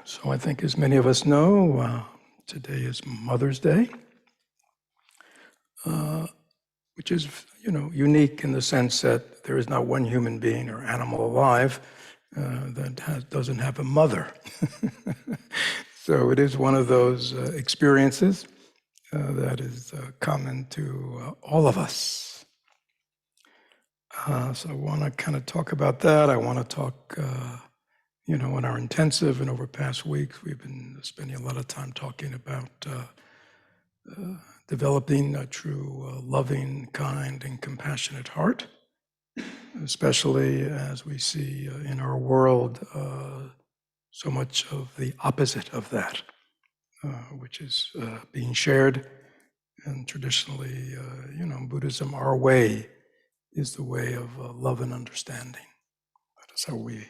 So I think, as many of us know, today is Mother's Day, which is, unique in the sense that there is not one human being or animal alive that doesn't have a mother. So it is one of those experiences that is common to all of us. So I want to kind of talk about that. I want to talk, in our intensive and over past weeks, we've been spending a lot of time talking about developing a true loving, kind, and compassionate heart, especially as we see in our world so much of the opposite of that, which is being shared. And traditionally, Buddhism, our way is the way of love and understanding. That is how we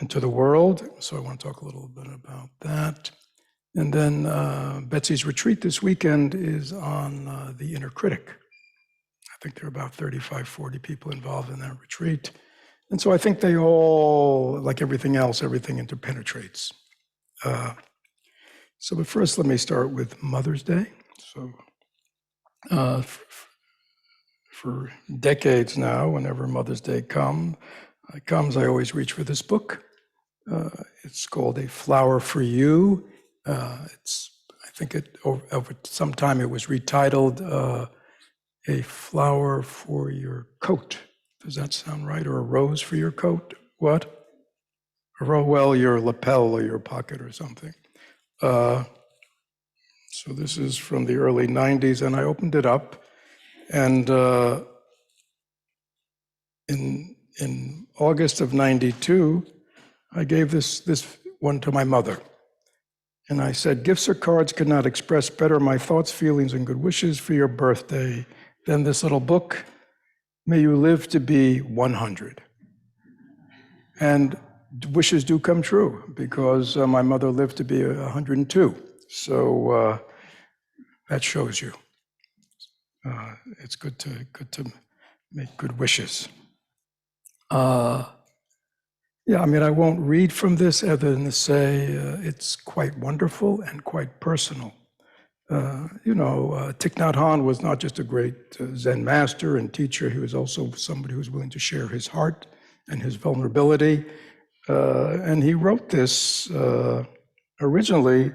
enter the world. So I want to talk a little bit about that. And then Betsy's retreat this weekend is on the inner critic. I think there are about 35, 40 people involved in that retreat. And so I think they all, like everything else, everything interpenetrates. But first, let me start with Mother's Day. So for decades now, whenever Mother's Day comes, I always reach for this book. It's called A Flower for You. I think over some time it was retitled A Flower for Your Coat. Does that sound right? Or a rose for your coat? What? Your lapel or your pocket or something. So this is from the early 90s, and I opened it up, and in August of 92, I gave this one to my mother. And I said, "Gifts or cards could not express better my thoughts, feelings, and good wishes for your birthday than this little book. May you live to be 100. And wishes do come true, because my mother lived to be 102. So that shows you. It's good to make good wishes. I won't read from this other than to say it's quite wonderful and quite personal. Thich That Hanh was not just a great Zen master and teacher, he was also somebody who was willing to share his heart and his vulnerability. And he wrote this originally,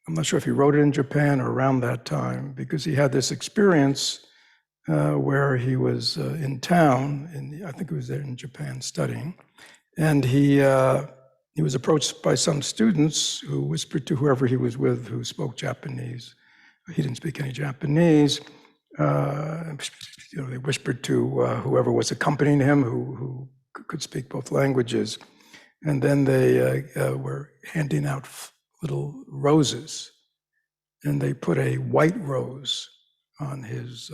I'm not sure if he wrote it in Japan or around that time, because he had this experience where he was in town, I think he was there in Japan studying, and he was approached by some students who whispered to whoever he was with who spoke Japanese. He didn't speak any Japanese. They whispered to whoever was accompanying him who could speak both languages. And then they were handing out little roses. And they put a white rose on his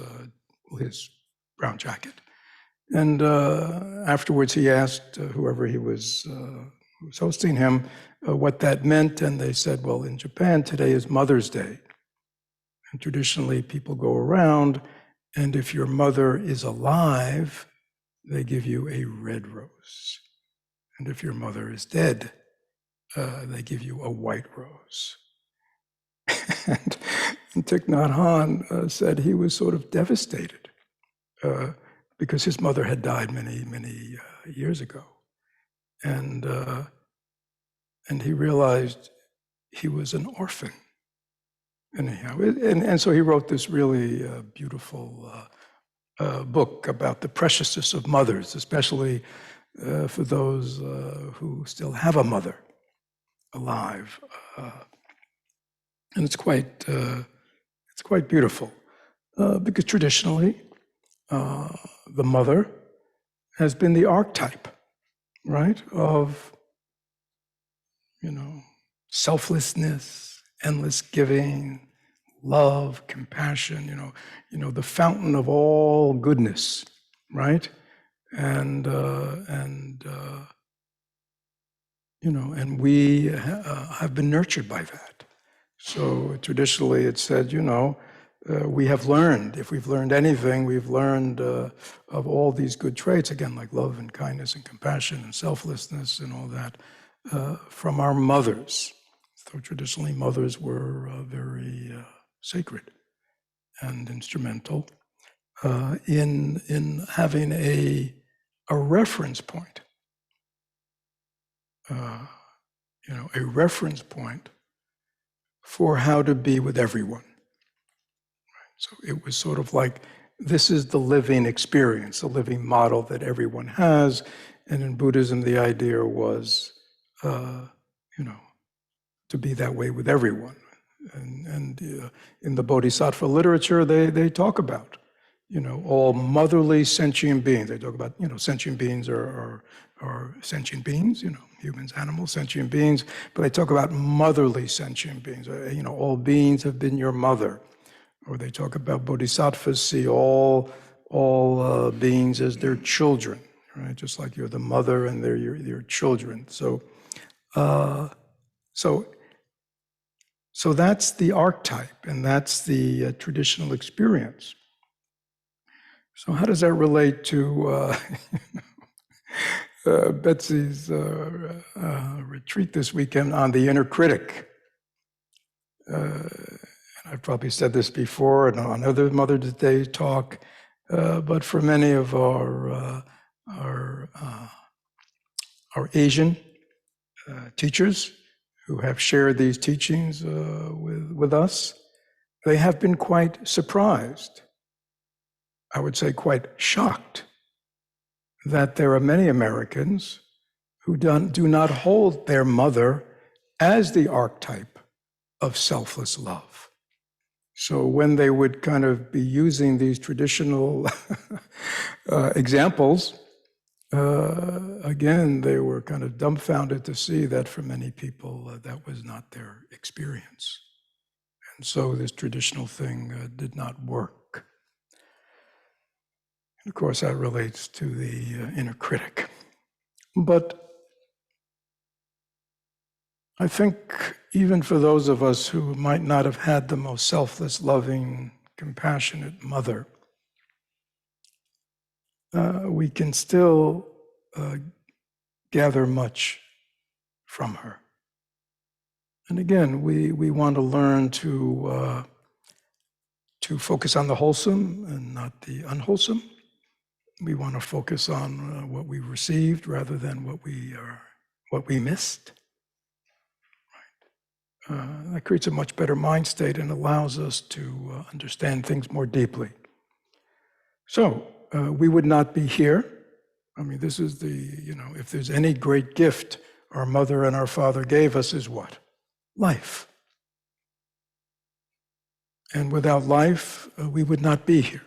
brown jacket. And afterwards, he asked whoever he was hosting him what that meant. And they said, well, in Japan, today is Mother's Day. And traditionally, people go around, and if your mother is alive, they give you a red rose. And if your mother is dead, they give you a white rose. And Thich That Hanh said he was sort of devastated because his mother had died many, many years ago. And he realized he was an orphan. Anyhow, and so he wrote this really beautiful book about the preciousness of mothers, especially for those who still have a mother alive. And it's quite beautiful because traditionally the mother has been the archetype, right, of selflessness, endless giving, love, compassion. The fountain of all goodness, right, and we have been nurtured by that. So traditionally it's said, we have learned, if we've learned anything, we've learned of all these good traits, again, like love and kindness and compassion and selflessness and all that, from our mothers. So traditionally, mothers were very sacred and instrumental in having a reference point, a reference point for how to be with everyone. So it was sort of like, this is the living experience, the living model that everyone has. And in Buddhism, the idea was, to be that way with everyone. And in the Bodhisattva literature, they talk about, all motherly sentient beings. They talk about, sentient beings are sentient beings, humans, animals, sentient beings. But they talk about motherly sentient beings. All beings have been your mother. Or they talk about bodhisattvas see all beings as their children, right? Just like you're the mother and they're your children. So that's the archetype, and that's the traditional experience. So how does that relate to Betsy's retreat this weekend on the inner critic? I've probably said this before and on other Mother's Day talk, but for many of our Asian teachers who have shared these teachings with us, they have been quite surprised, I would say quite shocked, that there are many Americans who do not hold their mother as the archetype of selfless love. So when they would kind of be using these traditional examples, again, they were kind of dumbfounded to see that for many people, that was not their experience. And so this traditional thing did not work. And of course, that relates to the inner critic. But I think even for those of us who might not have had the most selfless, loving, compassionate mother, we can still gather much from her. And again, we want to learn to focus on the wholesome and not the unwholesome. We want to focus on what we received rather than what we missed. That creates a much better mind state and allows us to understand things more deeply. So we would not be here. I mean, this is if there's any great gift our mother and our father gave us is what? Life. And without life, we would not be here.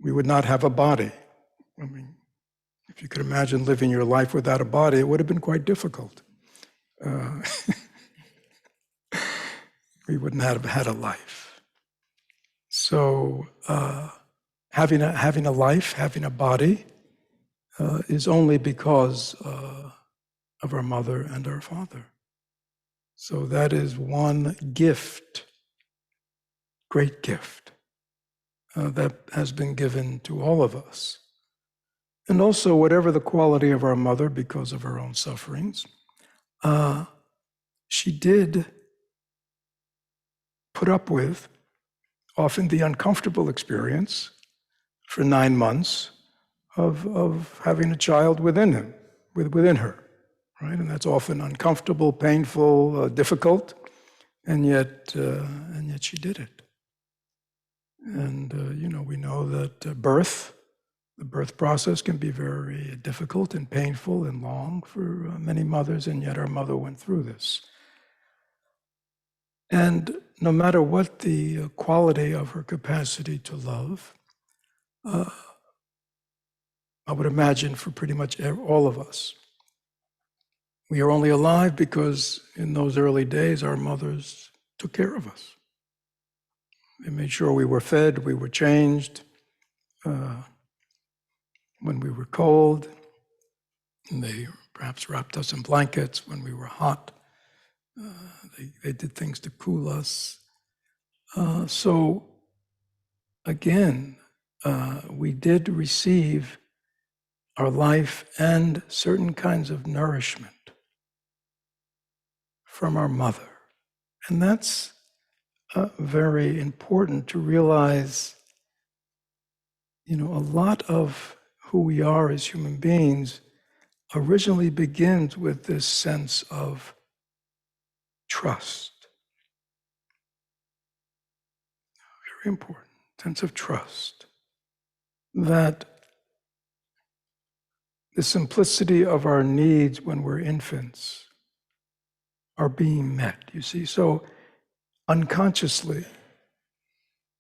We would not have a body. I mean, if you could imagine living your life without a body, it would have been quite difficult. We wouldn't have had a life. So having a life, having a body, is only because of our mother and our father. So that is one gift, great gift, that has been given to all of us. And also, whatever the quality of our mother, because of her own sufferings, she did put up with often the uncomfortable experience for 9 months of having a child within her, right? And that's often uncomfortable, painful, difficult, and yet she did it. And we know that the birth process can be very difficult and painful and long for many mothers, and yet our mother went through this. And no matter what the quality of her capacity to love, I would imagine for pretty much all of us, we are only alive because in those early days, our mothers took care of us. They made sure we were fed, we were changed. When we were cold, and they perhaps wrapped us in blankets. When we were hot, they did things to cool us. So again, we did receive our life and certain kinds of nourishment from our mother. And that's very important to realize, a lot of who we are as human beings originally begins with this sense of trust. Very important, sense of trust. That the simplicity of our needs when we're infants are being met, you see. So unconsciously,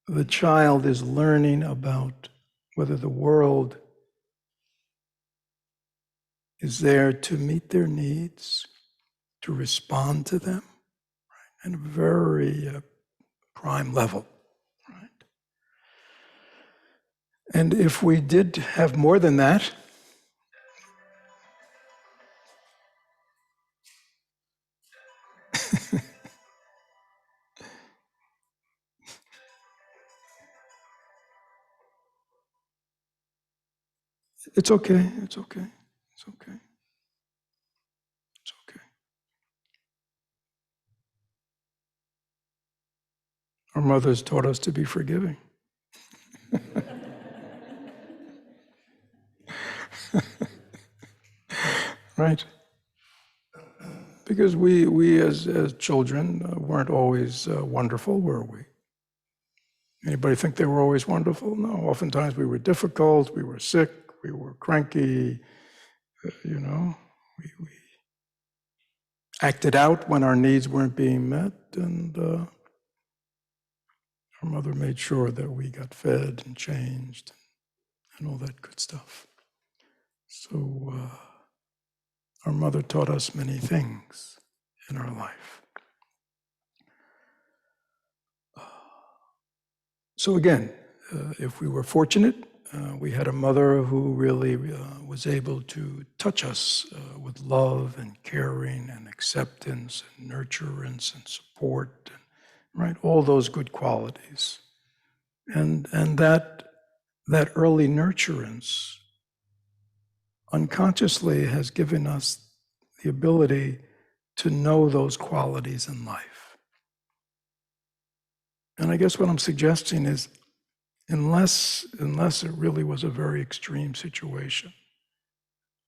the child is learning about whether the world is there to meet their needs, to respond to them, right? At a very prime level, right? And if we did have more than that, it's okay, it's okay, it's okay, it's okay. Our mothers taught us to be forgiving. Right? Because we as children weren't always wonderful, were we? Anybody think they were always wonderful? No, oftentimes we were difficult, we were sick, we were cranky, we acted out when our needs weren't being met, and our mother made sure that we got fed and changed and all that good stuff. So our mother taught us many things in our life. So again, if we were fortunate, we had a mother who really was able to touch us with love and caring and acceptance and nurturance and support, right? All those good qualities. And that early nurturance unconsciously has given us the ability to know those qualities in life. And I guess what I'm suggesting is, unless it really was a very extreme situation,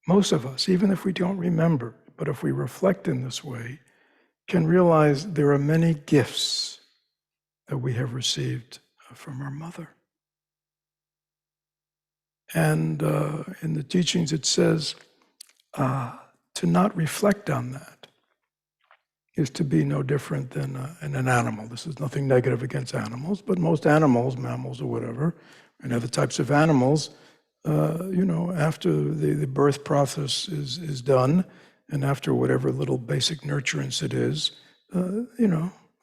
most of us, even if we don't remember, but if we reflect in this way, can realize there are many gifts that we have received from our mother. And in the teachings it says, to not reflect on that is to be no different than an animal. This is nothing negative against animals, but most animals, mammals or whatever, and other types of animals, after the birth process is done, and after whatever little basic nurturance it is,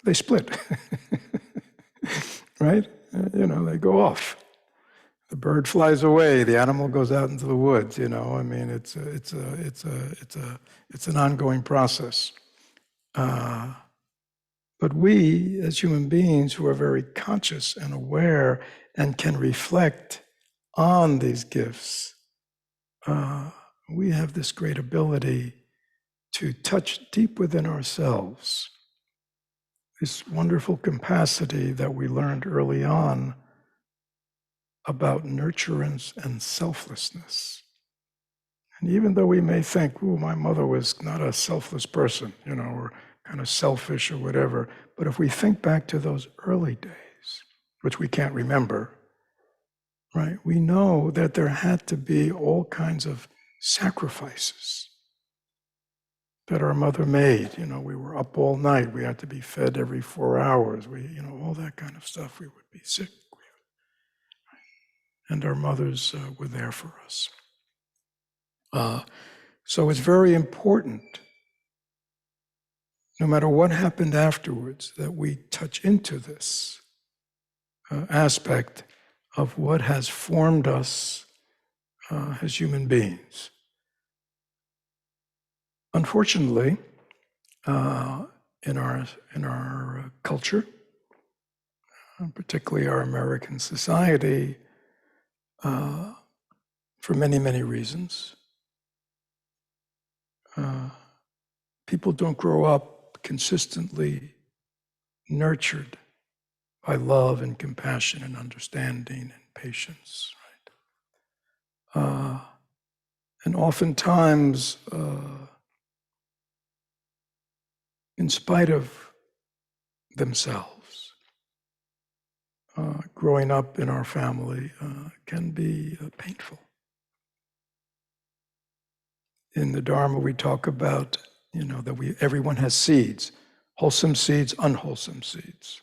they split, right? They go off. The bird flies away. The animal goes out into the woods. I mean, it's an ongoing process. But we, as human beings who are very conscious and aware and can reflect on these gifts, we have this great ability to touch deep within ourselves this wonderful capacity that we learned early on about nurturance and selflessness. And even though we may think, oh, my mother was not a selfless person, or kind of selfish or whatever, but if we think back to those early days, which we can't remember, right, we know that there had to be all kinds of sacrifices that our mother made. We were up all night, we had to be fed every 4 hours, all that kind of stuff. We would be sick, and our mothers were there for us. So it's very important, no matter what happened afterwards, that we touch into this aspect of what has formed us as human beings. Unfortunately, in our culture, particularly our American society, for many, many reasons, people don't grow up consistently nurtured by love and compassion and understanding and patience, right? And oftentimes, in spite of themselves, growing up in our family can be painful. In the Dharma, we talk about, that everyone has seeds, wholesome seeds, unwholesome seeds.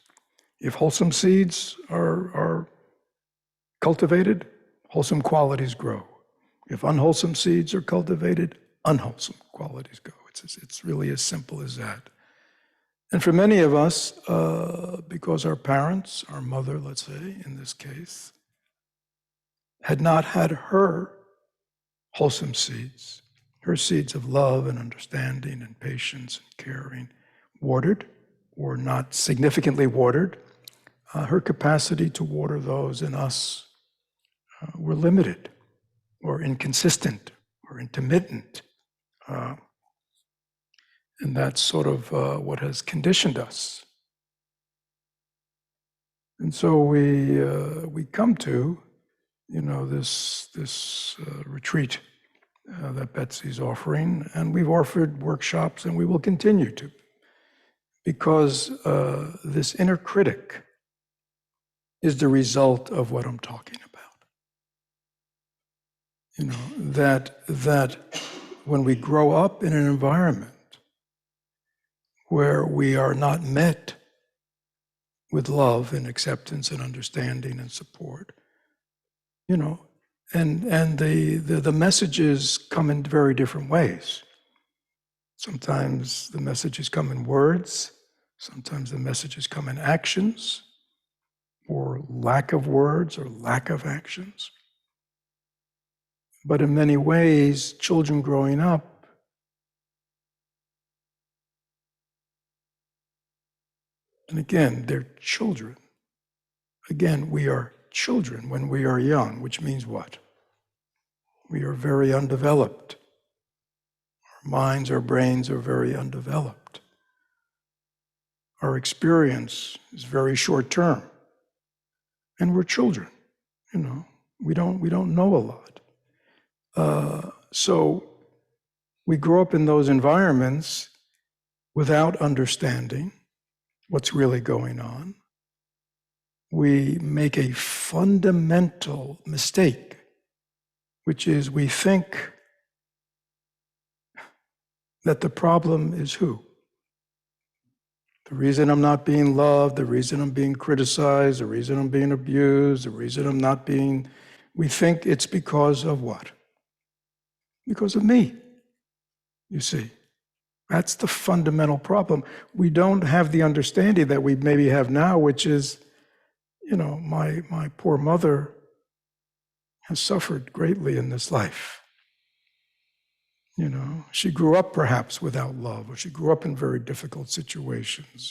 If wholesome seeds are cultivated, wholesome qualities grow. If unwholesome seeds are cultivated, unwholesome qualities go. It's really as simple as that. And for many of us, because our parents, our mother, let's say, in this case, had not had her wholesome seeds, her seeds of love and understanding and patience and caring, watered or not significantly watered, her capacity to water those in us were limited or inconsistent or intermittent. And that's sort of what has conditioned us. And so we come to, this retreat that Betsy's offering, and we've offered workshops, and we will continue to, because this inner critic is the result of what I'm talking about. That when we grow up in an environment where we are not met with love and acceptance and understanding and support, and the messages come in very different ways. Sometimes the messages come in words, sometimes the messages come in actions, or lack of words or lack of actions. But in many ways, children growing up and again, they're children. Again, we are children when we are young, which means what? We are very undeveloped. Our minds, our brains are very undeveloped. Our experience is very short term. And we're children, we don't know a lot. So we grow up in those environments without understanding what's really going on. We make a fundamental mistake, which is we think that the problem is who? The reason I'm not being loved, the reason I'm being criticized, the reason I'm being abused, the reason I'm not being, we think it's because of what? Because of me, you see. That's the fundamental problem. We don't have the understanding that we maybe have now, which is, my poor mother has suffered greatly in this life. She grew up perhaps without love, or she grew up in very difficult situations,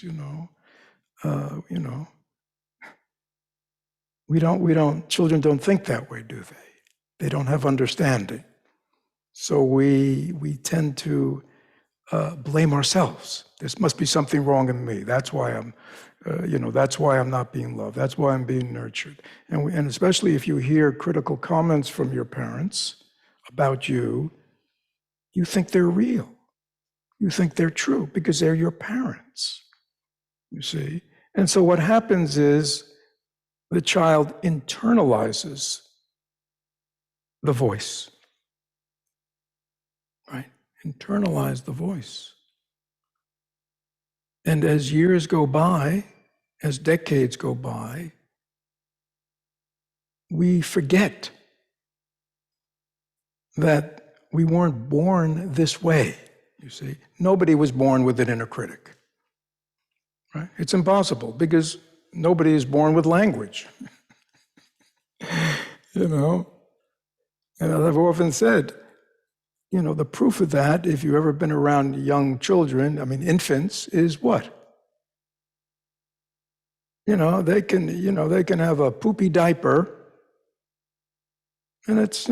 children don't think that way, do they? They don't have understanding. So we tend to blame ourselves. There must be something wrong in me. That's why I'm not being loved. That's why I'm being nurtured. And especially if you hear critical comments from your parents about you, you think they're real. You think they're true because they're your parents, you see. And so what happens is the child internalizes the voice, right? Internalize the voice. And as years go by, as decades go by, we forget that we weren't born this way, you see. Nobody was born with an inner critic, right? It's impossible because nobody is born with language, And as I've often said, the proof of that, if you've ever been around young children, infants, is what? They can have a poopy diaper, and it's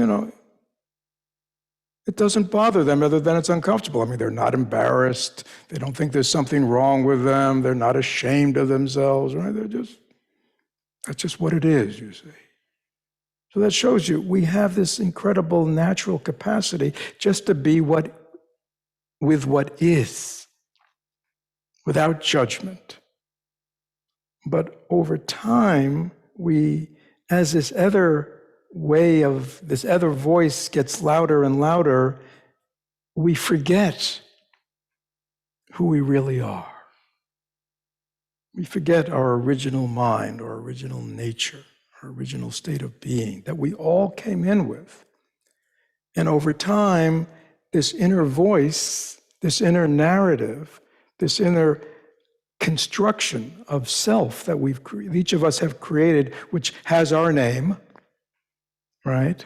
It doesn't bother them other than it's uncomfortable. I mean, they're not embarrassed. They don't think there's something wrong with them. They're not ashamed of themselves, right? That's just what it is, you see. So that shows you we have this incredible natural capacity just to be with what is, without judgment. But over time, as this other voice gets louder and louder, we forget who we really are. We forget our original mind, our original nature, our original state of being that we all came in with. And over time, this inner voice, this inner narrative, this inner construction of self that each of us have created, which has our name, right?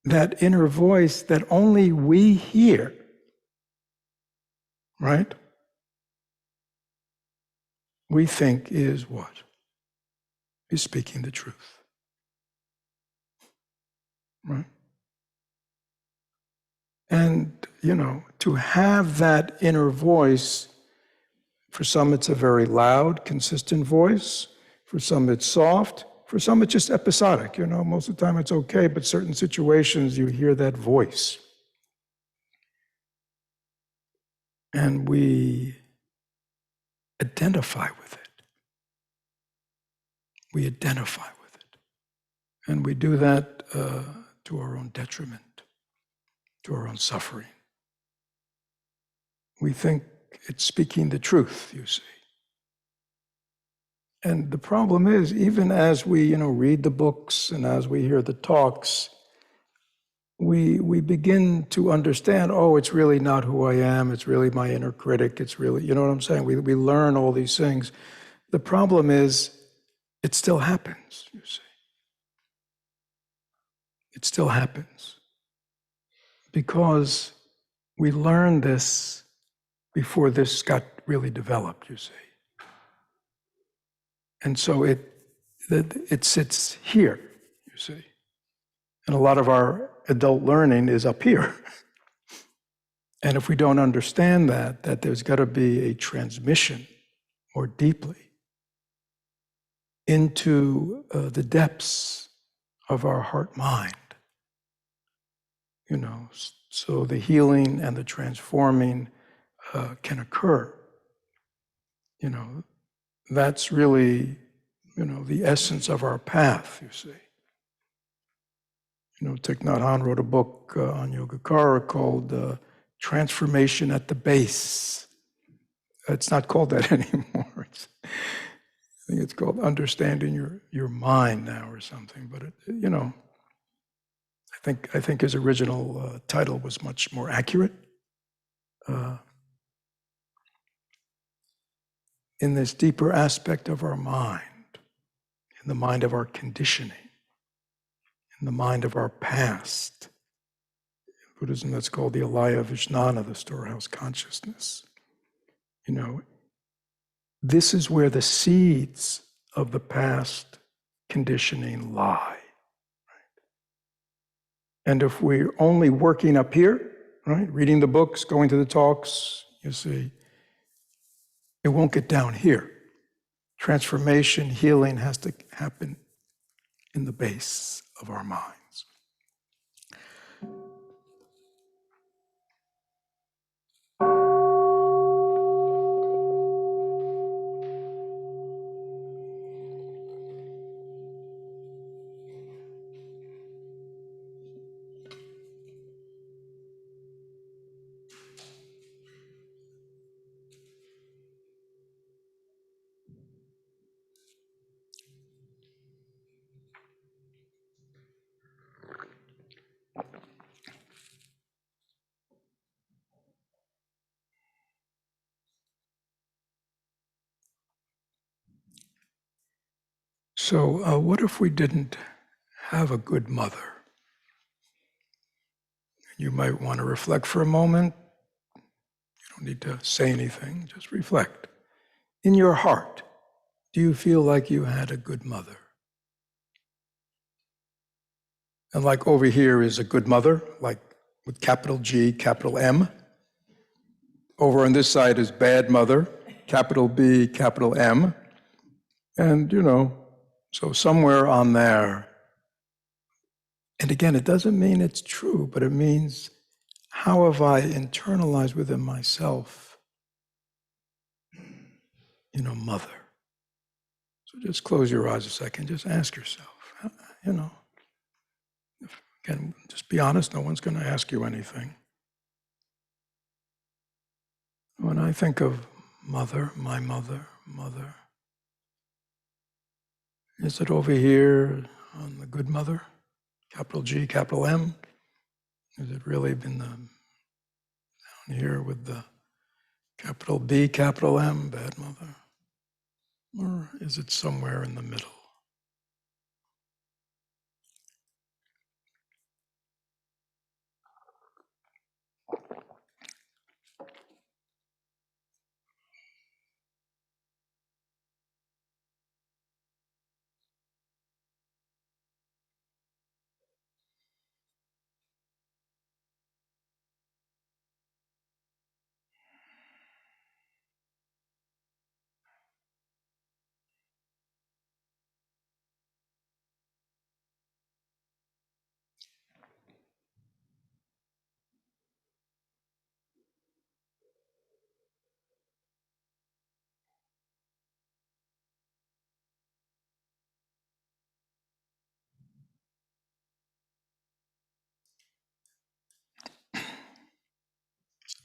That inner voice that only we hear, right? We think is what? Is speaking the truth, right? And, to have that inner voice, for some it's a very loud, consistent voice. For some it's soft. For some it's just episodic. Most of the time it's okay, but certain situations you hear that voice. And we identify with it. We identify with it. And we do that to our own detriment, to our own suffering. We think it's speaking the truth, you see. And the problem is, even as we, read the books and as we hear the talks, we begin to understand, it's really not who I am, it's really my inner critic, it's really, you know what I'm saying? We learn all these things. The problem is, it still happens, you see. It still happens. Because we learned this before this got really developed, you see. And so it sits here, you see. And a lot of our adult learning is up here. And if we don't understand that there's got to be a transmission more deeply into the depths of our heart-mind, so the healing and the transforming can occur. That's really, the essence of our path, you see. Thich That Hanh wrote a book on Yogacara called Transformation at the Base. It's not called that anymore. I think it's called Understanding Your Mind now or something. But, I think his original title was much more accurate. In this deeper aspect of our mind, in the mind of our conditioning, in the mind of our past. In Buddhism, that's called the alaya vijnana, the storehouse consciousness. This is where the seeds of the past conditioning lie. Right? And if we're only working up here, right, reading the books, going to the talks, you see, it won't get down here. Transformation, healing has to happen in the base of our minds. So what if we didn't have a good mother? You might want to reflect for a moment. You don't need to say anything, just reflect. In your heart, do you feel like you had a good mother? And like over here is a good mother, like with capital G, capital M. Over on this side is bad mother, capital B, capital M. And, so somewhere on there. And again, it doesn't mean it's true, but it means how have I internalized within myself, mother. So just close your eyes a second, just ask yourself, again, just be honest, no one's going to ask you anything. When I think of mother, my mother, is it over here on the good mother, capital G, capital M? Has it really been down here with the capital B, capital M, bad mother? Or is it somewhere in the middle?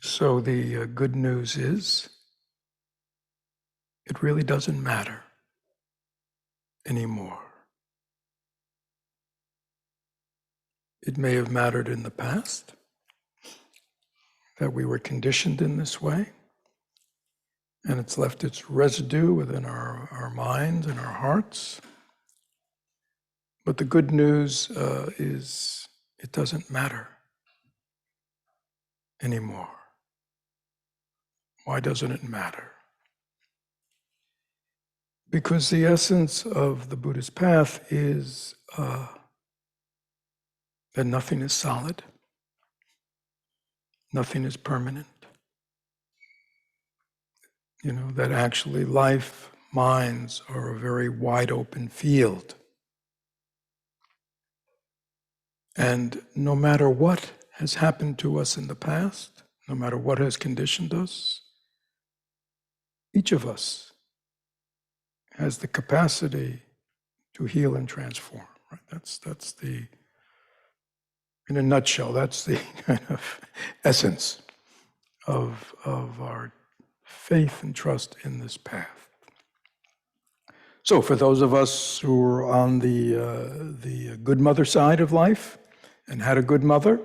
So the good news is, it really doesn't matter anymore. It may have mattered in the past, that we were conditioned in this way, and it's left its residue within our minds and our hearts. But the good news is it doesn't matter anymore. Why doesn't it matter? Because the essence of the Buddhist path is that nothing is solid, nothing is permanent. That actually life, minds are a very wide open field. And no matter what has happened to us in the past, no matter what has conditioned us, each of us has the capacity to heal and transform. Right? That's the, in a nutshell, that's the kind of essence of our faith and trust in this path. So for those of us who are on the good mother side of life and had a good mother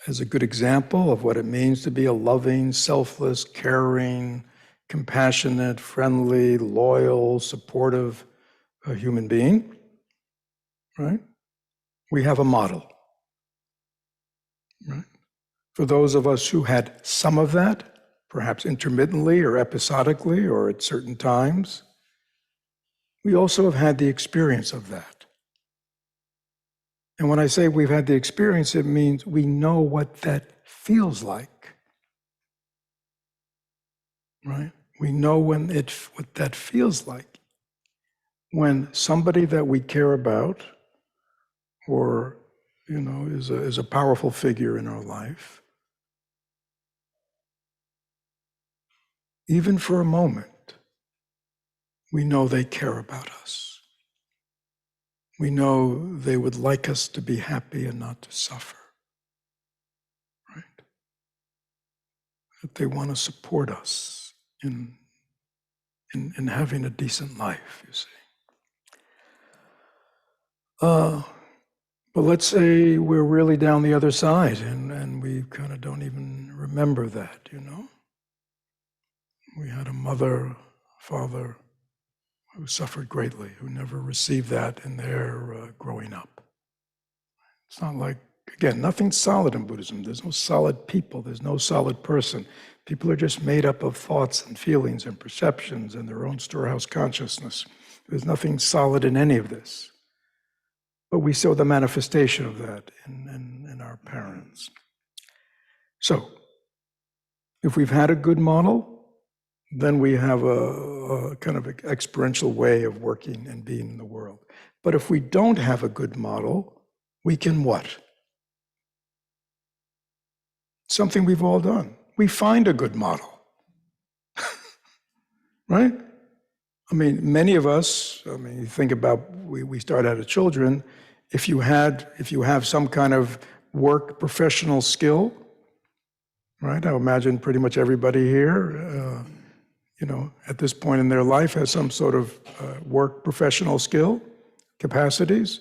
as a good example of what it means to be a loving, selfless, caring, compassionate, friendly, loyal, supportive human being, right? We have a model, right? For those of us who had some of that, perhaps intermittently or episodically or at certain times, we also have had the experience of that. And when I say we've had the experience, it means we know what that feels like, right? We know what that feels like when somebody that we care about or, is a powerful figure in our life, even for a moment, we know they care about us. We know they would like us to be happy and not to suffer, right? That they want to support us in having a decent life, you see. But let's say we're really down the other side and we kind of don't even remember that, We had a mother, father who suffered greatly, who never received that in their growing up. It's not like, again, nothing's solid in Buddhism. There's no solid people. There's no solid person. People are just made up of thoughts and feelings and perceptions and their own storehouse consciousness. There's nothing solid in any of this. But we saw the manifestation of that in our parents. So, if we've had a good model, then we have a kind of experiential way of working and being in the world. But if we don't have a good model, we can what? Something we've all done. We find a good model, right? I mean, many of us, I mean, you think about, we start out as children, if you have some kind of work professional skill, right? I imagine pretty much everybody here, at this point in their life has some sort of work professional skill, capacities.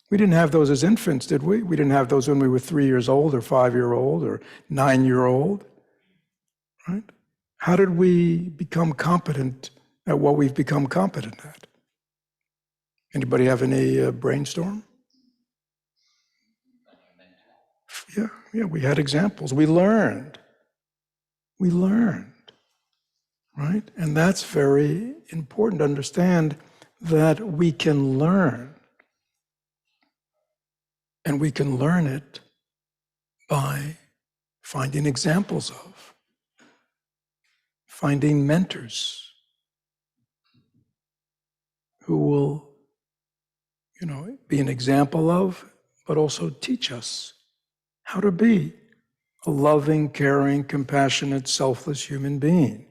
We didn't have those as infants, did we? We didn't have those when we were 3 years old or 5-year-old or 9-year-old, right? How did we become competent at what we've become competent at? Anybody have any brainstorm? Yeah, we had examples. We learned, right? And that's very important to understand that we can learn. And we can learn it by finding examples of, finding mentors who will, be an example of, but also teach us how to be a loving, caring, compassionate, selfless human being.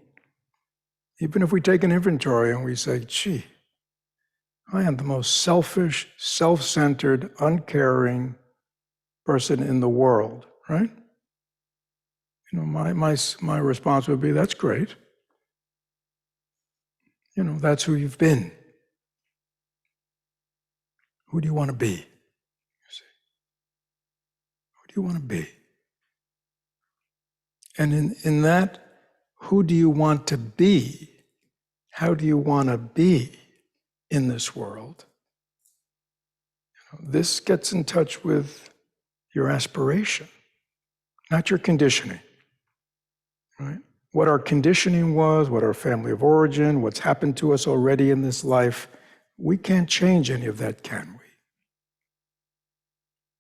Even if we take an inventory and we say, gee, I am the most selfish, self-centered, uncaring person in the world, right? My response would be, that's great. That's who you've been. Who do you want to be? You see? Who do you want to be? And in that, who do you want to be? How do you want to be in this world? This gets in touch with your aspiration, not your conditioning, right? What our conditioning was, what our family of origin, what's happened to us already in this life, we can't change any of that, can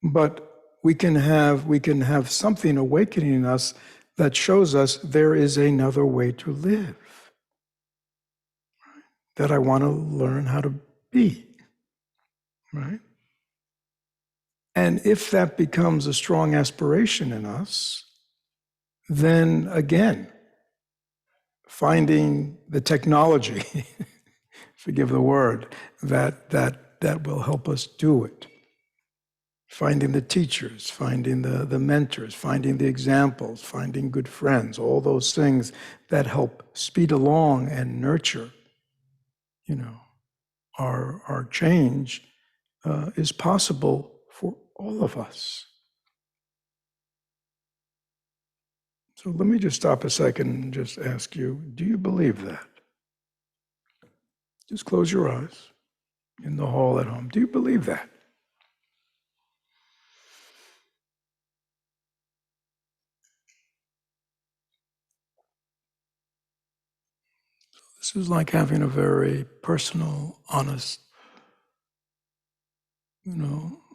we? But we can have something awakening in us that shows us there is another way to live, that I want to learn how to be, right? And if that becomes a strong aspiration in us, then again, finding the technology, forgive the word, that will help us do it. Finding the teachers, finding the mentors, finding the examples, finding good friends, all those things that help speed along and nurture, our change is possible for all of us. So let me just stop a second and just ask you, do you believe that? Just close your eyes in the hall at home. Do you believe that? This is like having a very personal, honest,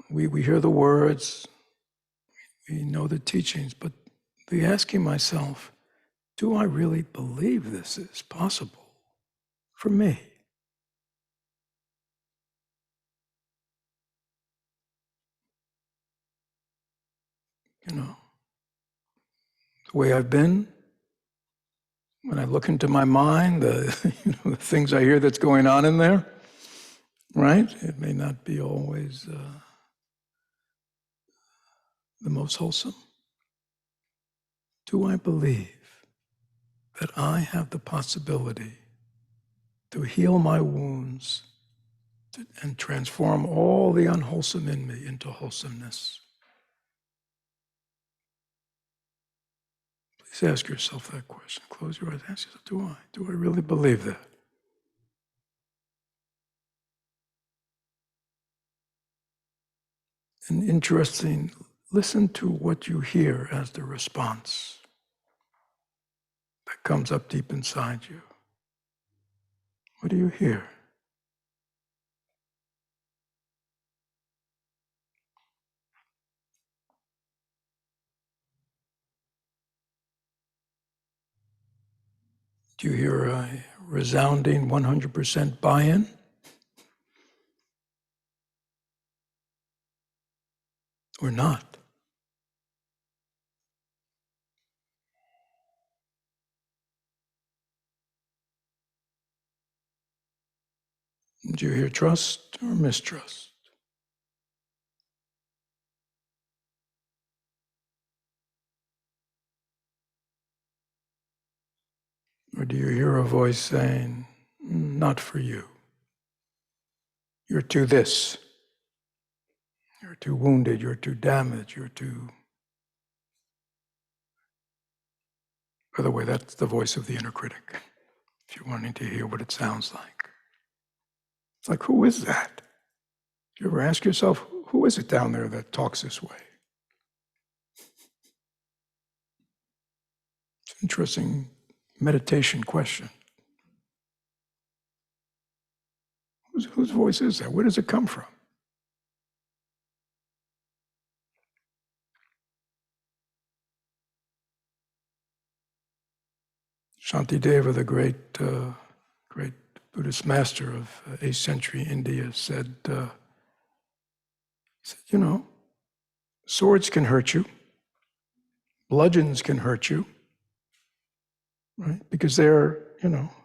we hear the words, we know the teachings, but the asking myself, do I really believe this is possible for me? The way I've been, when I look into my mind, the things I hear that's going on in there, right? It may not be always the most wholesome. Do I believe that I have the possibility to heal my wounds and transform all the unwholesome in me into wholesomeness? Please ask yourself that question. Close your eyes. Ask yourself, do I really believe that? And interesting, listen to what you hear as the response that comes up deep inside you. What do you hear? Do you hear a resounding 100% buy-in? Or not? Do you hear trust or mistrust? Or do you hear a voice saying, not for you? You're too this. You're too wounded. You're too damaged. You're too... By the way, that's the voice of the inner critic, if you're wanting to hear what it sounds like. It's like, who is that? Do you ever ask yourself, who is it down there that talks this way? It's an interesting meditation question. Whose voice is that? Where does it come from? Shantideva, the great Buddhist master of 8th century India, said, you know, swords can hurt you, bludgeons can hurt you, right? Because they're,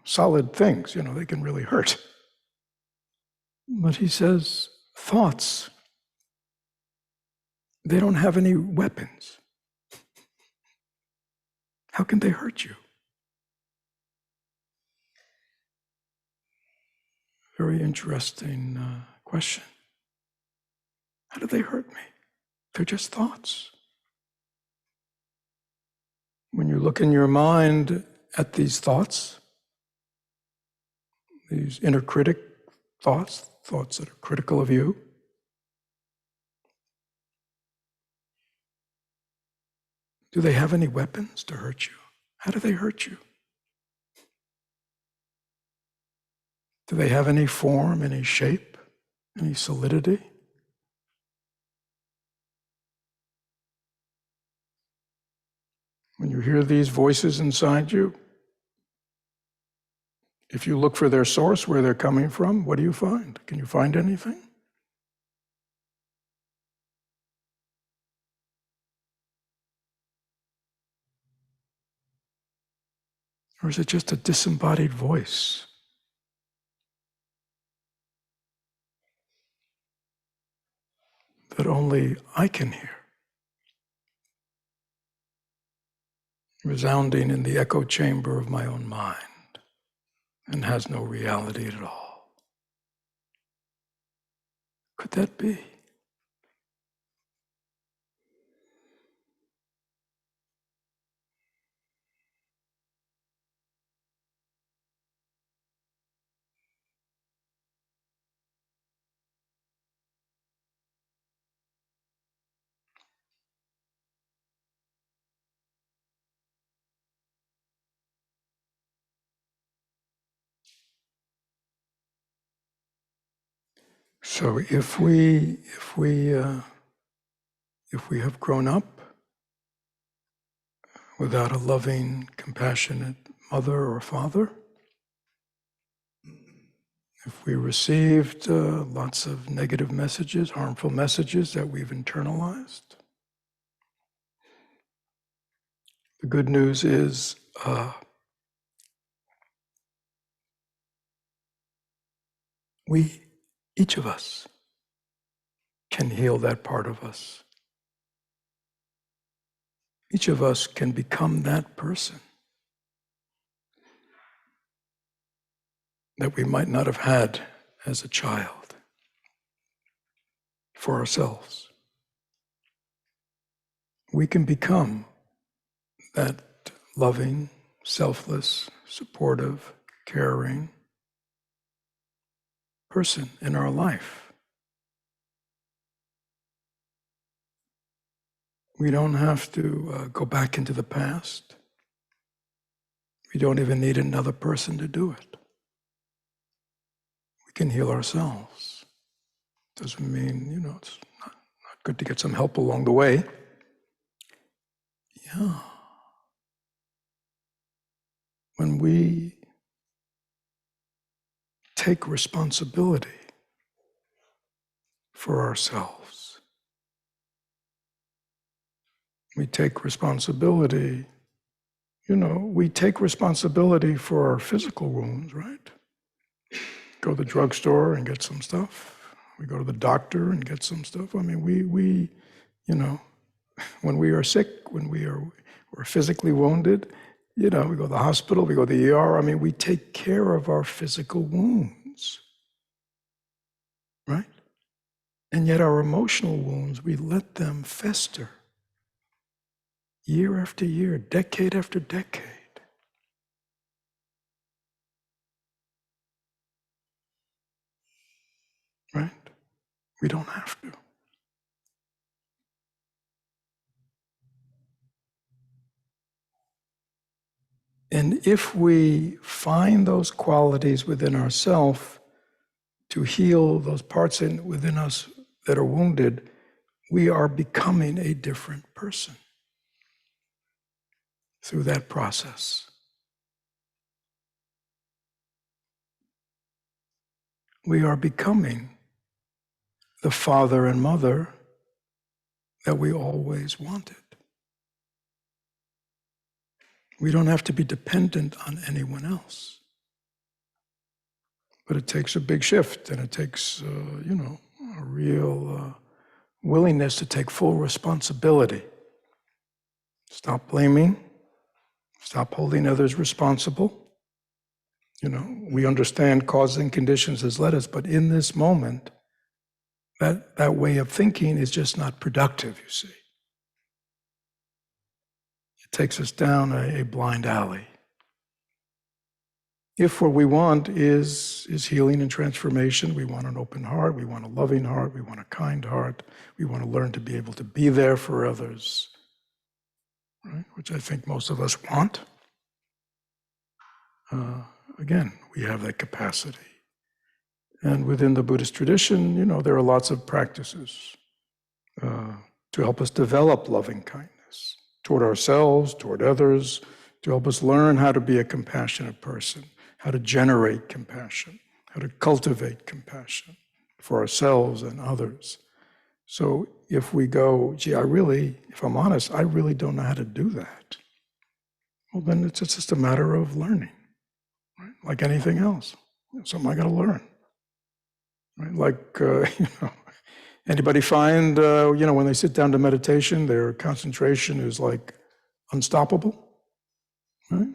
solid things, they can really hurt. But he says, thoughts, they don't have any weapons. How can they hurt you? Very interesting question. How do they hurt me? They're just thoughts. When you look in your mind at these thoughts, these inner critic thoughts that are critical of you, do they have any weapons to hurt you? How do they hurt you? Do they have any form, any shape, any solidity? When you hear these voices inside you, if you look for their source, where they're coming from, what do you find? Can you find anything? Or is it just a disembodied voice? That only I can hear, resounding in the echo chamber of my own mind, and has no reality at all. Could that be? So if we have grown up without a loving, compassionate mother or father, if we received lots of negative messages, harmful messages that we've internalized, the good news is each of us can heal that part of us. Each of us can become that person that we might not have had as a child for ourselves. We can become that loving, selfless, supportive, caring person in our life. We don't have to go back into the past. We don't even need another person to do it. We can heal ourselves. Doesn't mean, it's not good to get some help along the way. Yeah. when we take responsibility for ourselves, we take responsibility, we take responsibility for our physical wounds, right? Go to the drugstore and get some stuff. We go to the doctor and get some stuff. I mean, we when we are sick, when we're physically wounded, we go to the hospital, we go to the ER. I mean, we take care of our physical wounds, right? And yet our emotional wounds, we let them fester year after year, decade after decade. Right? We don't have to. And if we find those qualities within ourselves to heal those parts within us that are wounded, we are becoming a different person through that process. We are becoming the father and mother that we always wanted. We don't have to be dependent on anyone else. But it takes a big shift, and it takes, a real willingness to take full responsibility. Stop blaming. Stop holding others responsible. We understand causes and conditions has led us, but in this moment, that way of thinking is just not productive, you see. It takes us down a blind alley. If what we want is healing and transformation, we want an open heart, we want a loving heart, we want a kind heart, we want to learn to be able to be there for others, right? Which I think most of us want. Again, we have that capacity. And within the Buddhist tradition, there are lots of practices to help us develop loving kindness toward ourselves, toward others, to help us learn how to be a compassionate person, how to generate compassion, how to cultivate compassion for ourselves and others. So if we go, if I'm honest, I really don't know how to do that. Well, then it's just a matter of learning, right? Like anything else, something I got to learn. Right? Like, anybody find, when they sit down to meditation, their concentration is like unstoppable? Right?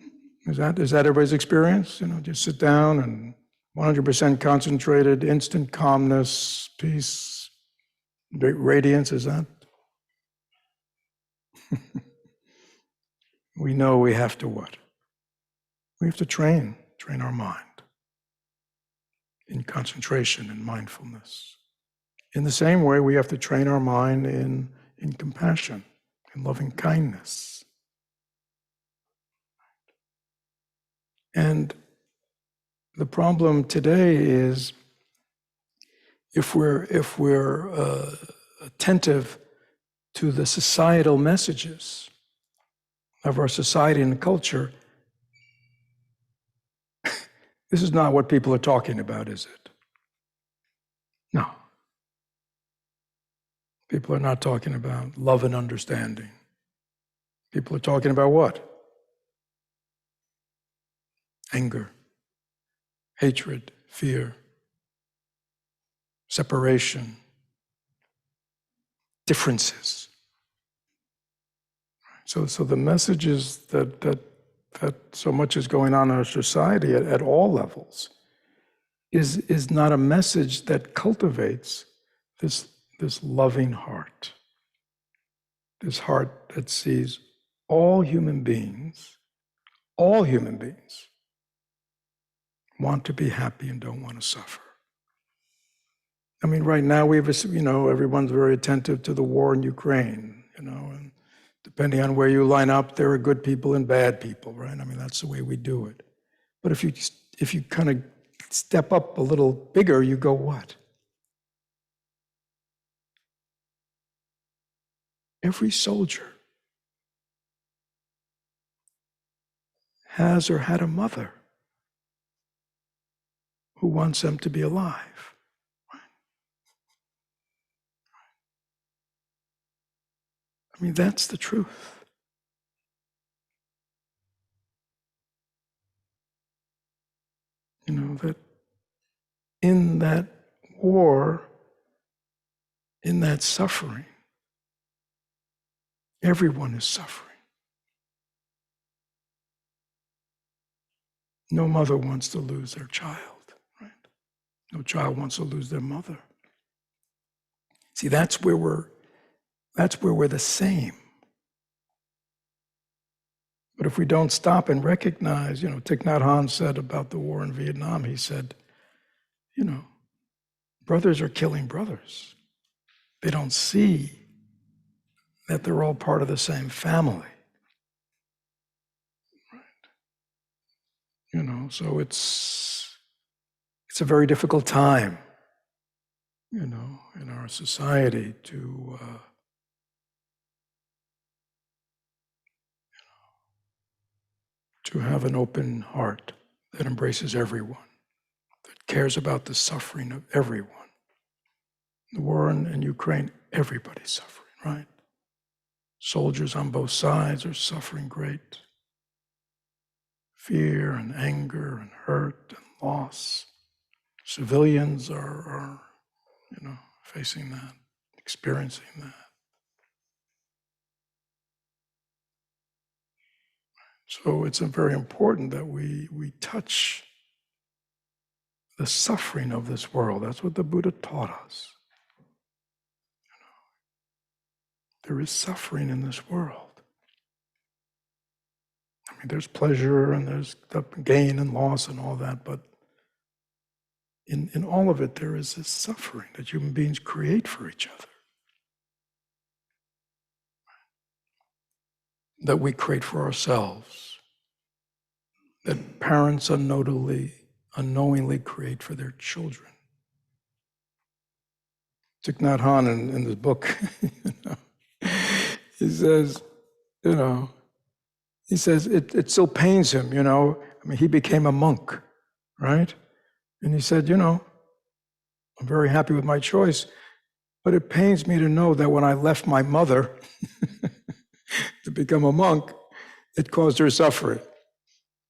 Is that everybody's experience? Just sit down and 100% concentrated, instant calmness, peace, radiance, is that? We know we have to what? We have to train our mind in concentration and mindfulness. In the same way, we have to train our mind in compassion and loving kindness. And the problem today is if we're attentive to the societal messages of our society and culture, this is not what people are talking about, is it? No. People are not talking about love and understanding. People are talking about what? Anger, hatred, fear, separation, differences. So the messages that so much is going on in our society at all levels is not a message that cultivates this loving heart. This heart that sees all human beings want to be happy and don't want to suffer. I mean, right now we have, everyone's very attentive to the war in Ukraine, and depending on where you line up, there are good people and bad people, right? I mean, that's the way we do it. But if you kind of step up a little bigger, you go, what? Every soldier has or had a mother who wants them to be alive. I mean, that's the truth. You know, that in that war, in that suffering, everyone is suffering. No mother wants to lose their child, right? No child wants to lose their mother. See, that's where we're the same. But if we don't stop and recognize, Thich That Hanh said about the war in Vietnam, he said, brothers are killing brothers. They don't see that they're all part of the same family. Right? So it's a very difficult time, in our society to have an open heart that embraces everyone, that cares about the suffering of everyone. The war in Ukraine, everybody's suffering, right? Soldiers on both sides are suffering great fear and anger and hurt and loss. Civilians are facing that, experiencing that. So it's very important that we touch the suffering of this world. That's what the Buddha taught us. There is suffering in this world. I mean, there's pleasure and there's gain and loss and all that, but in all of it, there is this suffering that human beings create for each other, that we create for ourselves, that parents unknowingly create for their children. Thich That Hanh in this book, he says, he says it still pains him, I mean, he became a monk, right? And he said, I'm very happy with my choice, but it pains me to know that when I left my mother to become a monk, it caused her suffering.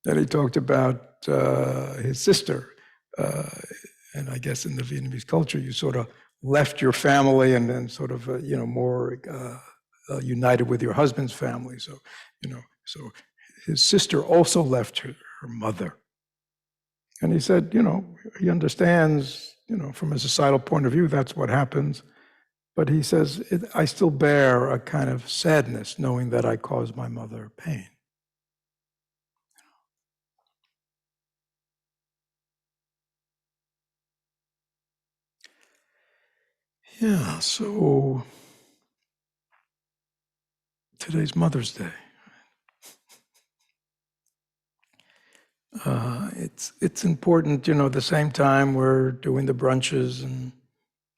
Then he talked about his sister, and I guess in the Vietnamese culture, you sort of left your family and then sort of, more united with your husband's family. So, so his sister also left her mother. And he said, he understands, from a societal point of view, that's what happens. But he says, I still bear a kind of sadness knowing that I caused my mother pain. Yeah, so today's Mother's Day. It's important, at the same time we're doing the brunches and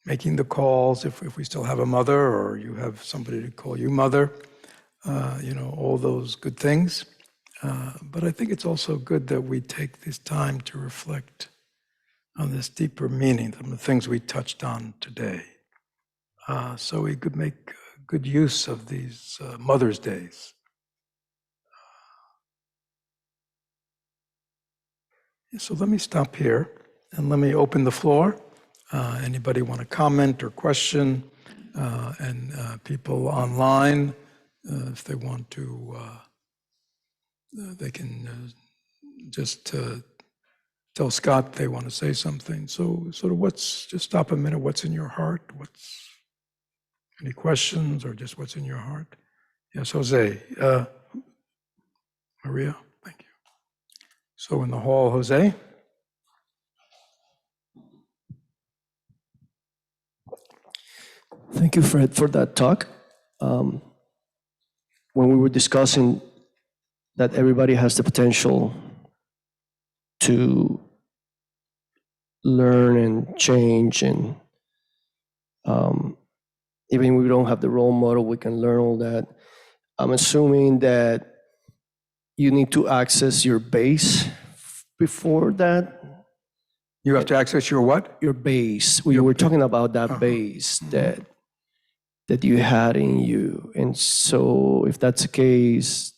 making the calls, if we still have a mother or you have somebody to call you mother, all those good things. But I think it's also good that we take this time to reflect on this deeper meaning, on the things we touched on today. So we could make good use of these Mother's Days. So let me stop here and let me open the floor. Anybody want to comment or question? And people online, if they want to, they can just tell Scott they want to say something. So sort of just stop a minute, what's in your heart? Any questions or just what's in your heart? Yes, Jose. Maria, thank you. So in the hall, Jose. Thank you, Fred, for that talk. When we were discussing that everybody has the potential to learn and change, and even if we don't have the role model, we can learn all that. I'm assuming that you need to access your base before that. You have to access your what? Your base. We were talking about that base that you had in you. And so if that's the case,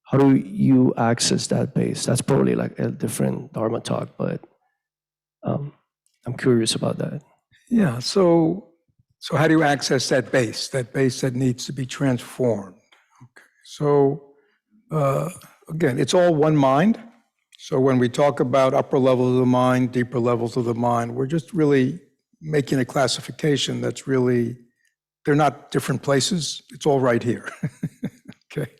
how do you access that base? That's probably like a different Dharma talk, but I'm curious about that. Yeah, so how do you access that base that needs to be transformed? Okay. So again, it's all one mind. So when we talk about upper levels of the mind, deeper levels of the mind, we're just really making a classification that's really, they're not different places. It's all right here. Okay.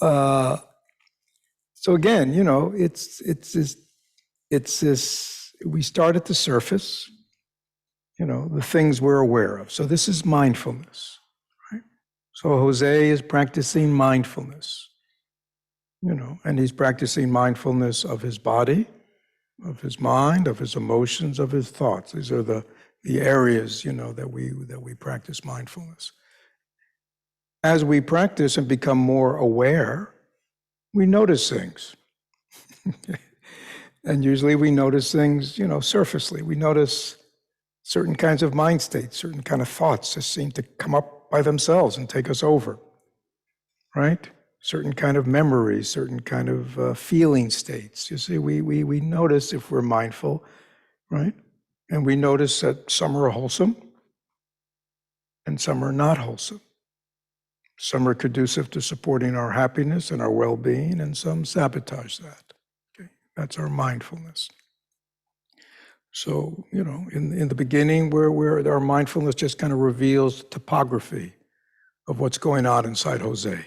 So again, it's this. We start at the surface. The things we're aware of. So this is mindfulness, right? So Jose is practicing mindfulness, and he's practicing mindfulness of his body, of his mind, of his emotions, of his thoughts. These are the areas, that we practice mindfulness. As we practice and become more aware, we notice things. And usually we notice things, surfacely. We notice certain kinds of mind states, certain kind of thoughts just seem to come up by themselves and take us over, right? Certain kind of memories, certain kind of feeling states. You see, we notice if we're mindful, right? And we notice that some are wholesome and some are not wholesome. Some are conducive to supporting our happiness and our well-being, and some sabotage that. Okay? That's our mindfulness. So, in the beginning, where our mindfulness just kind of reveals topography of what's going on inside Jose.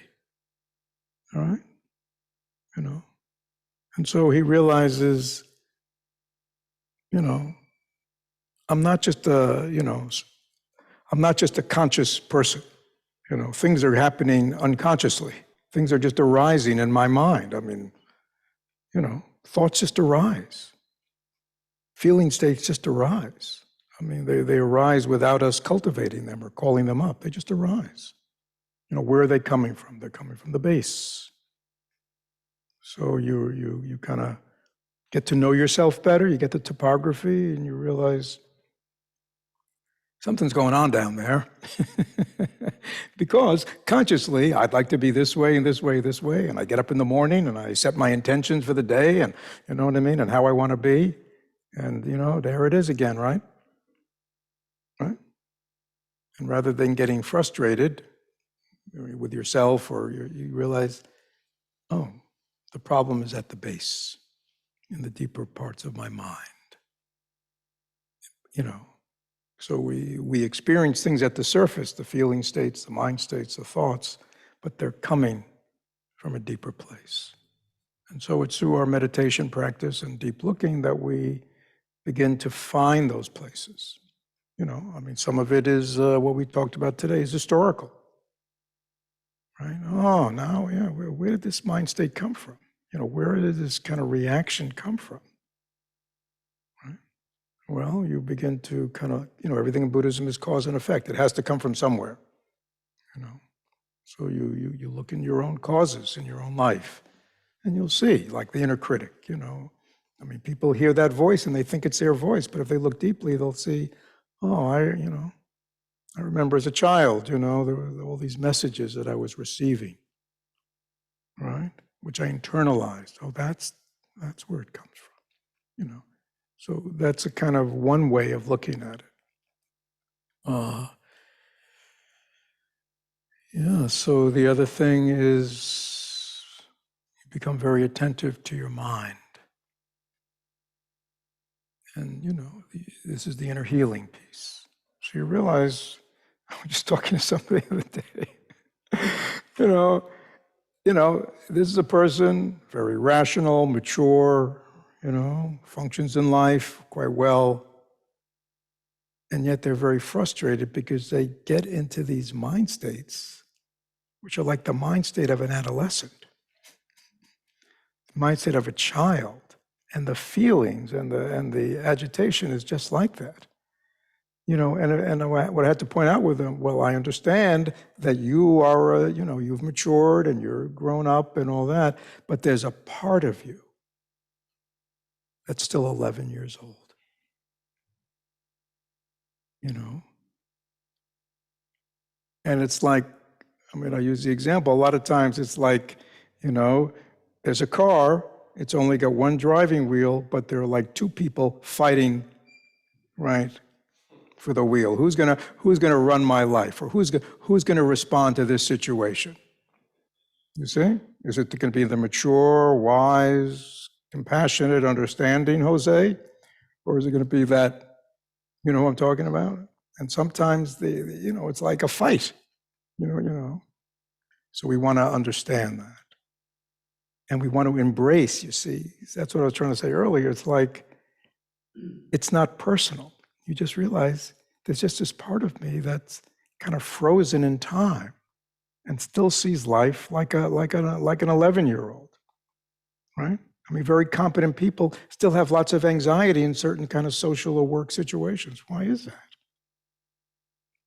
All right? And so he realizes, I'm not just I'm not just a conscious person. Things are happening unconsciously. Things are just arising in my mind. I mean, thoughts just arise. Feeling states just arise. I mean, they arise without us cultivating them or calling them up. They just arise. Where are they coming from? They're coming from the base. So you kind of get to know yourself better. You get the topography, and you realize something's going on down there. Because consciously, I'd like to be this way and this way, this way. And I get up in the morning and I set my intentions for the day, and you know what I mean, and how I want to be. And, there it is again, right? Right? And rather than getting frustrated with yourself, or you realize, oh, the problem is at the base, in the deeper parts of my mind. So we experience things at the surface, the feeling states, the mind states, the thoughts, but they're coming from a deeper place. And so it's through our meditation practice and deep looking that we begin to find those places. Some of it is what we talked about today is historical, right? Oh, now, yeah, where did this mind state come from? Where did this kind of reaction come from? Right? Well, you begin to kind of, everything in Buddhism is cause and effect. It has to come from somewhere, So you look in your own causes in your own life, and you'll see, like the inner critic, people hear that voice and they think it's their voice, but if they look deeply, they'll see, oh, I remember as a child, there were all these messages that I was receiving, right? Which I internalized. Oh, that's where it comes from, So that's a kind of one way of looking at it. So the other thing is you become very attentive to your mind. And, this is the inner healing piece. So you realize, I was just talking to somebody the other day, this is a person, very rational, mature, functions in life quite well. And yet they're very frustrated because they get into these mind states, which are like the mind state of an adolescent, the mind state of a child. And the feelings and the agitation is just like that. and what I had to point out with them, well, I understand that you are, you've matured and you're grown up and all that, but there's a part of you that's still 11 years old, And it's like, I use the example, a lot of times it's like, there's a car, it's only got one driving wheel, but there are like two people fighting, right, for the wheel. Who's gonna run my life, or who's gonna respond to this situation? You see? Is it going to be the mature, wise, compassionate, understanding Jose, or is it going to be that, you know who I'm talking about? And sometimes it's like a fight, So we want to understand that, and we want to embrace. You see, that's what I was trying to say earlier. It's like it's not personal. You just realize there's just this part of me that's kind of frozen in time and still sees life like an 11-year-old, right? Very competent people still have lots of anxiety in certain kind of social or work situations. Why is that?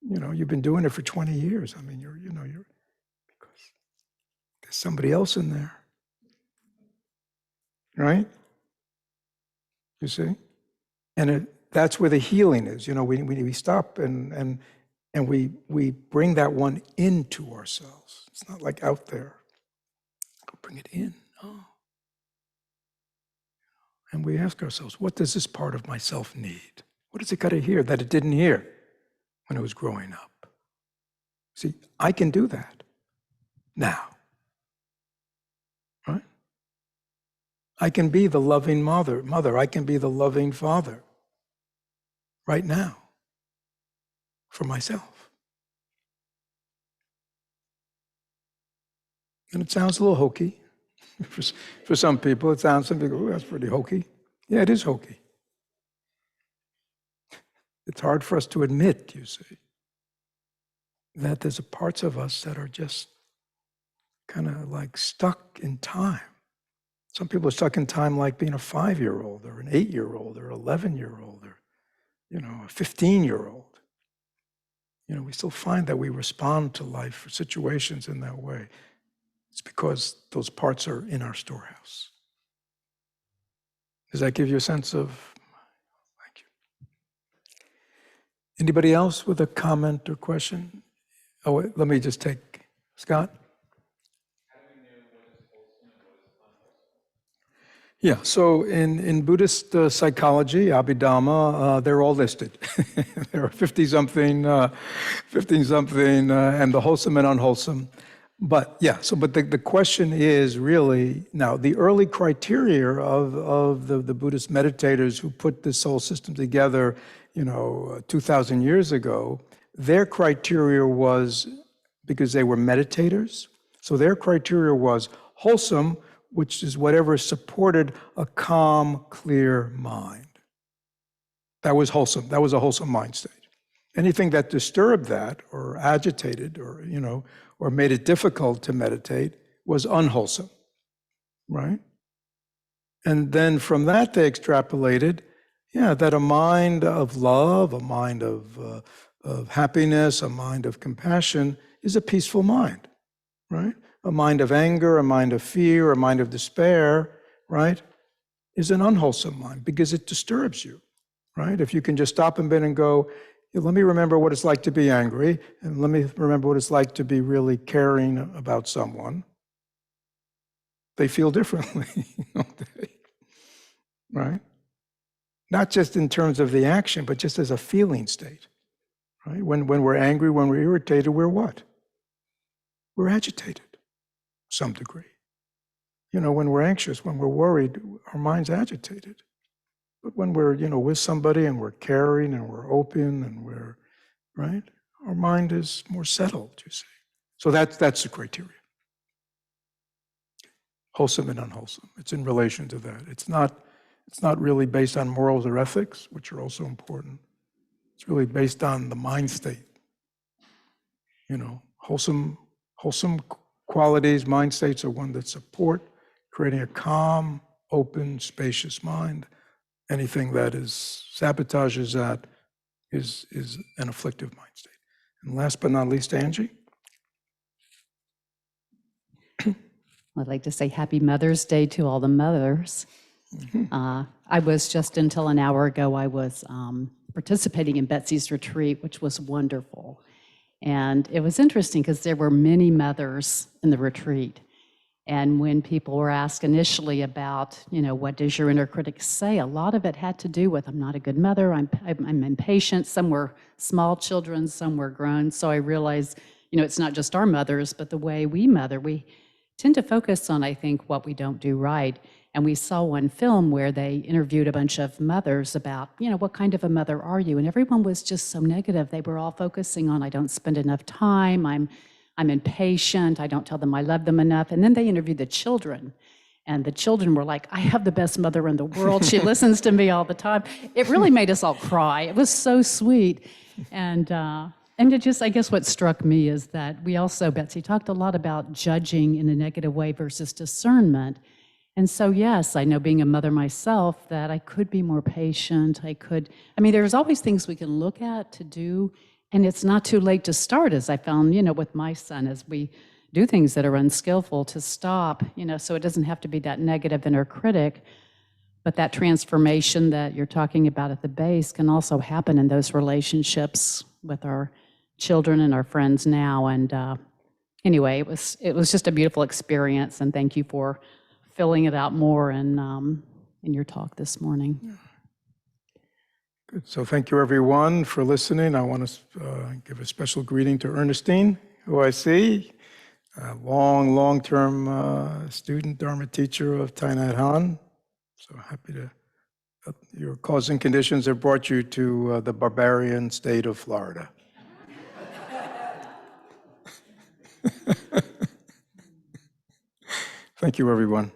You've been doing it for 20 years. You're because there's somebody else in there, right? You see, and that's where the healing is. We stop and we bring that one into ourselves. It's not like out there. Bring it in. Oh. And we ask ourselves, what does this part of myself need? What does it got to hear that it didn't hear when it was growing up? See, I can do that now. Right? I can be the loving mother. I can be the loving father right now for myself. And it sounds a little hokey. For some people, it sounds something, oh, that's pretty hokey. Yeah, it is hokey. It's hard for us to admit, you see, that there's parts of us that are just kind of like stuck in time. Some people are stuck in time like being a 5-year-old or an 8-year-old or 11-year-old or, a 15-year-old. We still find that we respond to life or situations in that way. It's because those parts are in our storehouse. Does that give you a sense of? Thank you. Anybody else with a comment or question? Oh, wait, let me just take Scott. Yeah, so in Buddhist psychology, Abhidhamma, they're all listed. There are 50-something, and the wholesome and unwholesome. But yeah, but the question is really, now the early criteria of the Buddhist meditators who put this whole system together, 2,000 years ago, their criteria was, because they were meditators, so their criteria was wholesome, which is whatever supported a calm, clear mind. That was wholesome. That was a wholesome mind state. Anything that disturbed that or agitated or made it difficult to meditate was unwholesome, right? And then from that they extrapolated, that a mind of love, a mind of happiness, a mind of compassion is a peaceful mind, right? A mind of anger, a mind of fear, a mind of despair, right, is an unwholesome mind because it disturbs you, right? If you can just stop a bit and go, let me remember what it's like to be angry, and let me remember what it's like to be really caring about someone, they feel differently, don't they? Right? Not just in terms of the action, but just as a feeling state, right? When we're angry, when we're irritated, we're what? We're agitated. Some degree. When we're anxious, when we're worried, our mind's agitated. But when we're, with somebody and we're caring and we're open and we're, right, our mind is more settled, you see. So that's the criteria. Wholesome and unwholesome. It's in relation to that. It's not really based on morals or ethics, which are also important. It's really based on the mind state. Wholesome qualities, mind states are one that support creating a calm, open, spacious mind. Anything that sabotages that is an afflictive mind state. And last but not least, Angie. I'd like to say Happy Mother's Day to all the mothers. I was just until an hour ago, I was participating in Betsy's retreat, which was wonderful. And it was interesting because there were many mothers in the retreat. And when people were asked initially about, what does your inner critic say, a lot of it had to do with, I'm not a good mother, I'm impatient. Some were small children, some were grown. So I realized, it's not just our mothers, but the way we mother, we tend to focus on, I think, what we don't do right. And we saw one film where they interviewed a bunch of mothers about, what kind of a mother are you? And everyone was just so negative. They were all focusing on, I don't spend enough time, I'm impatient, I don't tell them I love them enough. And then they interviewed the children. And the children were like, I have the best mother in the world. She listens to me all the time. It really made us all cry. It was so sweet. And it just, I guess what struck me is that we also, Betsy talked a lot about judging in a negative way versus discernment. And so, yes, I know being a mother myself that I could be more patient. There's always things we can look at to do. And it's not too late to start, as I found, with my son, as we do things that are unskillful, to stop, so it doesn't have to be that negative inner critic. But that transformation that you're talking about at the base can also happen in those relationships with our children and our friends now. And anyway, it was just a beautiful experience. And thank you for filling it out more in your talk this morning. Yeah. Good. So thank you, everyone, for listening. I want to give a special greeting to Ernestine, who I see, a long-term student, Dharma teacher of Thich That Hanh. So happy that your cause and conditions have brought you to the barbarian state of Florida. Thank you, everyone.